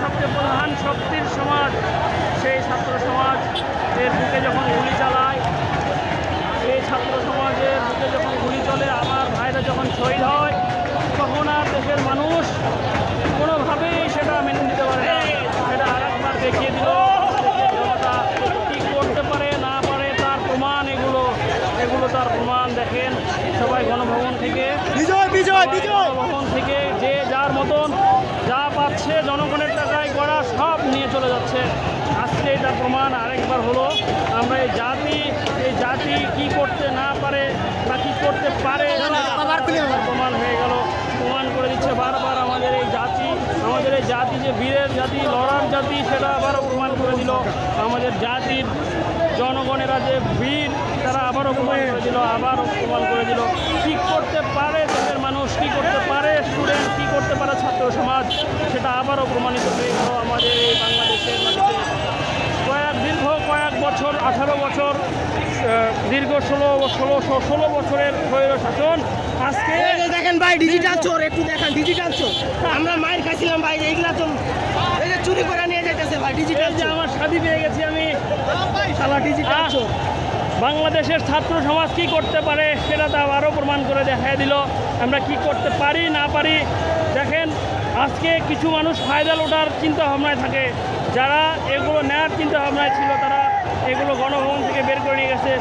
সবচেয়ে প্রধান শক্তির সমাজ, সেই ছাত্র সমাজ এর বুকে যখন গুলি চালায়, সেই ছাত্র সমাজের বুকে যখন গুলি চলে, আমার ভাইরা যখন শহীদ হয়, তখন আর দেশের মানুষ কোনোভাবেই সেটা মেনে নিতে পারে না। সেটা আরেকবার দেখিয়ে দিল জনতা কী করতে পারে না পারে, তার প্রমাণ এগুলো তার প্রমাণ। দেখেন সবাই গণভবন থেকে গণভবন থেকে যে যার মতন যা পাচ্ছে জনগণের টাকায় করা সব নিয়ে চলে যাচ্ছে। আজকে এটা প্রমাণ আরেকবার হলো। আমরা এই জাতি কি করতে না পারে বা কী করতে পারে প্রমাণ হয়ে গেল, প্রমাণ করে দিচ্ছে বারবার আমাদের এই জাতি যে বীরের জাতি, লড়ার জাতি, সেটা আবারও প্রমাণ করে দিল। আমাদের জাতির জনগণেরা যে বীর, তারা আবারও প্রমাণ করে দিল কী করতে পারে দেশের মানুষ, কী করতে পারে স্টুডেন্ট, কী করতে পারে ছাত্র সমাজ, সেটা আবারও প্রমাণিত হয়ে গেল আমাদের এই বাংলাদেশের মাটিতে। দীর্ঘ কয়েক বছর, 18 বছর, দীর্ঘ 16 বছরের স্বৈর শাসন। আজকে দেখেন ভাই ডিজিটাল চোর, একটু দেখেন ডিজিটাল চোর। আমরা মাইর খাইছিলাম ভাই, এইগুলা তো এই যে চুরি করে নিয়ে যাইতেছে ভাই ডিজিটাল। যে আমার শাদি পেয়ে গেছি আমি, শালা ডিজিটাল চোর। বাংলাদেশের ছাত্র সমাজ কী করতে পারে সেটা তা আরও প্রমাণ করে দেখায় দিল আমরা কি করতে পারি না পারি। দেখেন আজকে কিছু মানুষ ফায়দা লোটার চিন্তা ভাবনায় থাকে, যারা এগুলো নেওয়ার চিন্তা ভাবনায় ছিল তারা এগুলো গণভবন থেকে বের করে নিয়ে গেছে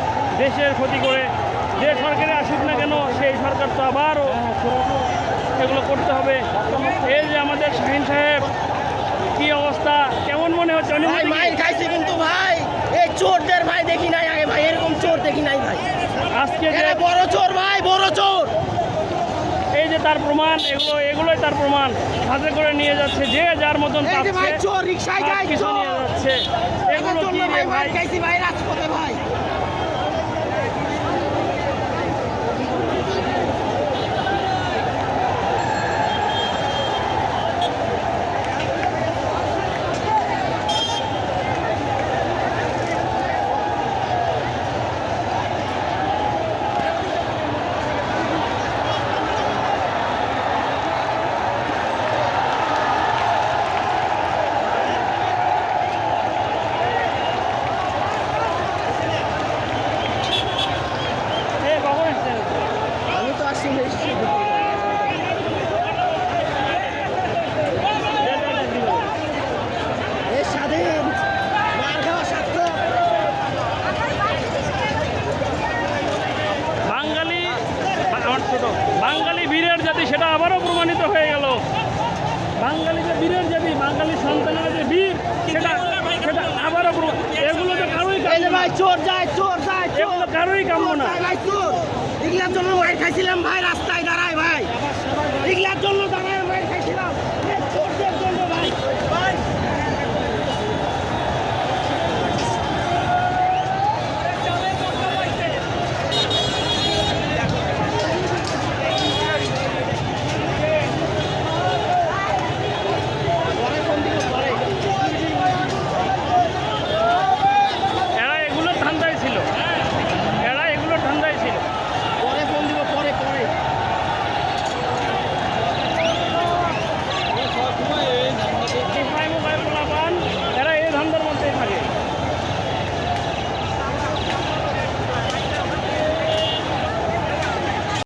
দেশের ক্ষতি করে। যে সরকারে আসুক না কেন, সেই সরকার তো আবারও এগুলো করতে হবে। এই যে আমাদের শাহিন সাহেব, কি অবস্থা, কেমন মনে হচ্ছে? ভাই মাইর খাইছে কিন্তু ভাই, এই চোরদের ভাই দেখি নাই আগে ভাই, এরকম চোর দেখি নাই ভাই। আজকে যে বড় চোর ভাই, বড় চোর। এই যে তার প্রমাণ, এগুলোই তার প্রমাণ। হাতে করে নিয়ে যাচ্ছে যে যার মতন এই যে ভাই পাচ্ছে, চোর রিকশায় যায়, কিছু চোর নিয়ে যাচ্ছে। এগুলো কি রে ভাই ভাই? মাইর খাইছি ভাই রাজপথে ভাই। কখন এসছেন? আমি তো আসছি এই স্বাধীন মার খাওয়া ছাত্র। বাঙালি বীরের জাতি, সেটা আবারও প্রমাণিত হয়ে গেল। বাঙালি যে বীরের জাতি, বাঙালি সন্তানের যে বীর, সেটা আবারও এগুলো তো কারোই এই যে ভাই চোর যায়, চোর যায়, এগুলো কারোই কাম্য না। ভাই চোর। এগুলার জন্য মাইর খাইছিলাম ভাই, রাস্তায় দাঁড়ায় ভাই, এগুলার জন্য